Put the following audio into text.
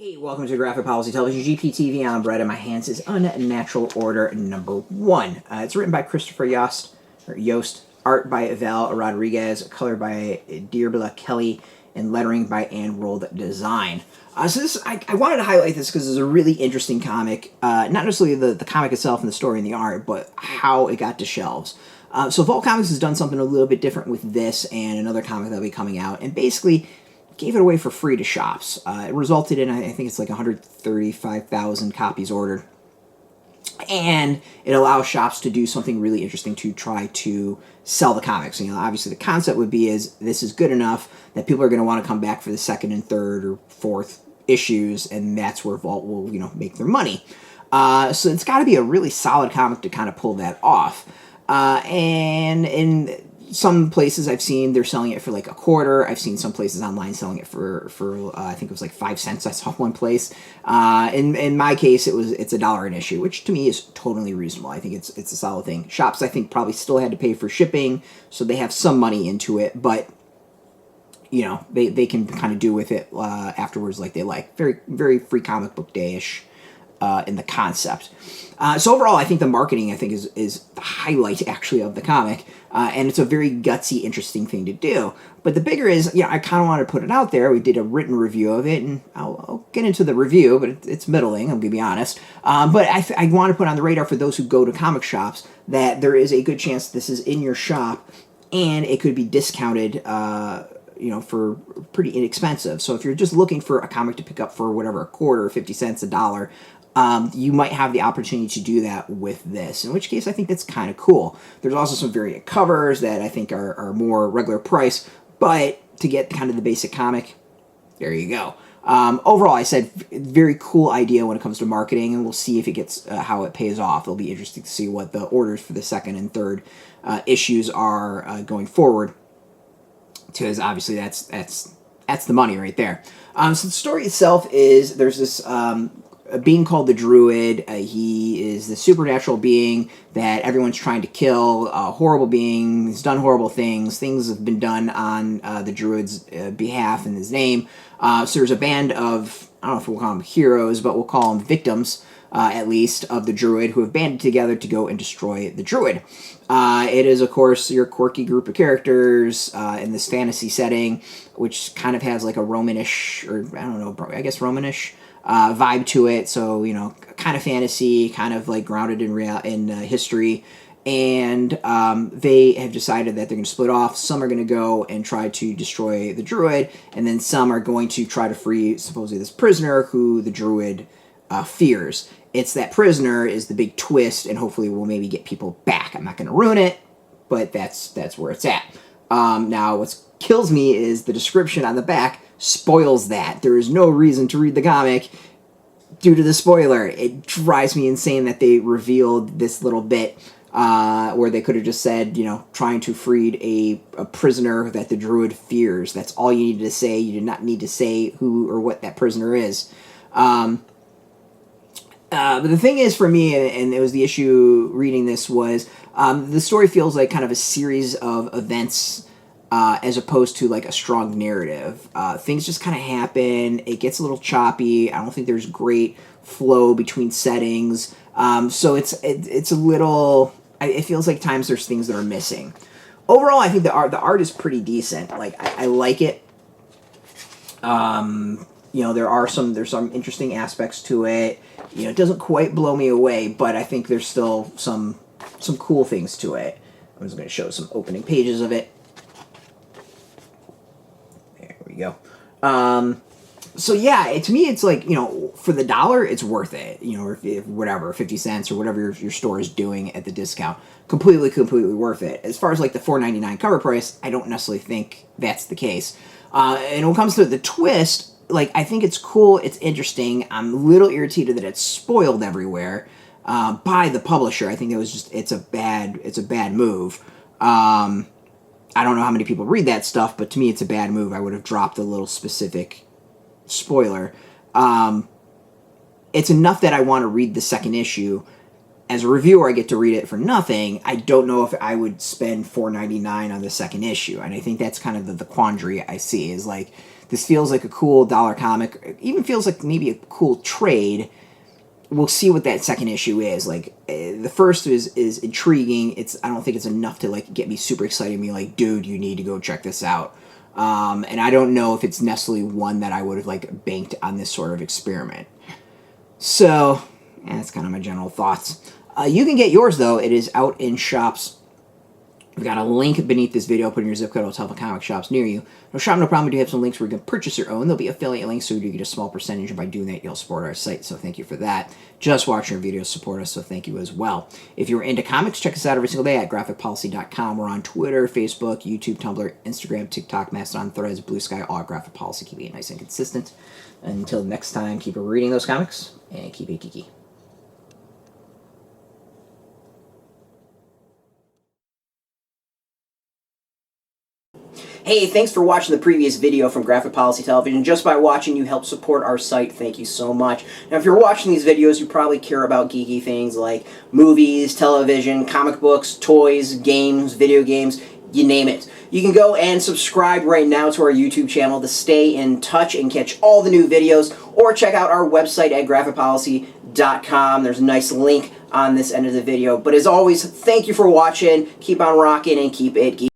Hey, welcome to Graphic Policy Television, GPTV. I'm Brett, and my hands is Unnatural Order #1. It's written by Christopher Yost, art by Val Rodrigues, color by Dearbhla Kelly, and lettering by Andworld Design. I wanted to highlight this because it's a really interesting comic. Not necessarily the comic itself and the story and the art, but how it got to shelves. So Vault Comics has done something a little bit different with this and another comic that'll be coming out, and basically gave it away for free to shops. It resulted in, I think it's like 135,000 copies ordered. And it allows shops to do something really interesting to try to sell the comics. You know, obviously the concept would be is this is good enough that people are going to want to come back for the second and third or fourth issues, and that's where Vault will, make their money. So it's got to be a really solid comic to kind of pull that off. And in some places I've seen they're selling it for like $0.25. I've seen some places online selling it for I think it was like 5 cents. I saw one place. In my case, it's $1 an issue, which to me is totally reasonable. I think it's a solid thing. Shops, I think, probably still had to pay for shipping, so they have some money into it, but they can kind of do with it afterwards like they like. Very, very free comic book day-ish in the concept. So overall, I think the marketing, is the highlight, actually, of the comic. And it's a very gutsy, interesting thing to do. But the bigger is, I kind of want to put it out there. We did a written review of it, and I'll get into the review, but it's middling, I'm going to be honest. But I want to put on the radar for those who go to comic shops that there is a good chance this is in your shop, and it could be discounted for pretty inexpensive. So if you're just looking for a comic to pick up for whatever, $0.25, 50 cents, $1, you might have the opportunity to do that with this, in which case I think that's kind of cool. There's also some variant covers that I think are more regular price, but to get kind of the basic comic, there you go. Overall, I said very cool idea when it comes to marketing, and we'll see if it gets how it pays off. It'll be interesting to see what the orders for the second and third issues are going forward, because obviously that's the money right there. So the story itself is there's this a being called the Druid. He is the supernatural being that everyone's trying to kill. A horrible being. He's done horrible things. Things have been done on the Druid's behalf in his name. So there's a band of, I don't know if we'll call them heroes, but we'll call them victims, at least, of the Druid, who have banded together to go and destroy the Druid. It is, of course, your quirky group of characters in this fantasy setting, which kind of has like a Romanish, or I don't know, I guess Romanish vibe to it. So, kind of fantasy, kind of like grounded in history. And they have decided that they're going to split off. Some are going to go and try to destroy the Druid, and then some are going to try to free, supposedly, this prisoner who the Druid fears. It's that prisoner is the big twist, and hopefully we'll maybe get people back. I'm not going to ruin it, but that's where it's at. Now, what kills me is the description on the back spoils that. There is no reason to read the comic due to the spoiler. It drives me insane that they revealed this little bit where they could have just said, trying to free a prisoner that the Druid fears. That's all you needed to say. You did not need to say who or what that prisoner is. But the thing is, for me, and it was the issue reading this, was the story feels like kind of a series of events as opposed to like a strong narrative. Things just kind of happen. It gets a little choppy. I don't think there's great flow between settings. So it's a little. It feels like times there's things that are missing. Overall, I think the art is pretty decent. Like I like it. There's some interesting aspects to it. It doesn't quite blow me away, but I think there's still some cool things to it. I'm just going to show some opening pages of it. There we go. So yeah, to me, it's like, for the $1, it's worth it. Or if whatever, 50 cents or whatever your store is doing at the discount, completely worth it. As far as like the $4.99 cover price, I don't necessarily think that's the case. And when it comes to the twist, like, I think it's cool, it's interesting. I'm a little irritated that it's spoiled everywhere by the publisher. I think it's a bad move. I don't know how many people read that stuff, but to me it's a bad move. I would have dropped a little specific spoiler. It's enough that I want to read the second issue. As a reviewer, I get to read it for nothing. I don't know if I would spend $4.99 on the second issue, and I think that's kind of the quandary I see, is like, This feels like a cool dollar comic. It even feels like maybe a cool trade. We'll see what that second issue is. Like, the first is intriguing. I don't think it's enough to, like, get me super excited and be like, dude, you need to go check this out. And I don't know if it's necessarily one that I would have, like, banked on this sort of experiment. So, that's kind of my general thoughts. You can get yours, though. It is out in shops. We've got a link beneath this video. Put in your zip code. It'll tell the comic shops near you. No shop, no problem. We do have some links where you can purchase your own. There'll be affiliate links, so you get a small percentage, and by doing that, you'll support our site. So thank you for that. Just watching our videos support us, so thank you as well. If you're into comics, check us out every single day at graphicpolicy.com. We're on Twitter, Facebook, YouTube, Tumblr, Instagram, TikTok, Mastodon, Threads, Blue Sky, all at Graphic Policy. Keep it nice and consistent. Until next time, keep reading those comics, and keep it geeky. Hey, thanks for watching the previous video from Graphic Policy Television. Just by watching, you help support our site. Thank you so much. Now, if you're watching these videos, you probably care about geeky things like movies, television, comic books, toys, games, video games, you name it. You can go and subscribe right now to our YouTube channel to stay in touch and catch all the new videos, or check out our website at graphicpolicy.com. There's a nice link on this end of the video. But as always, thank you for watching. Keep on rocking and keep it geeky.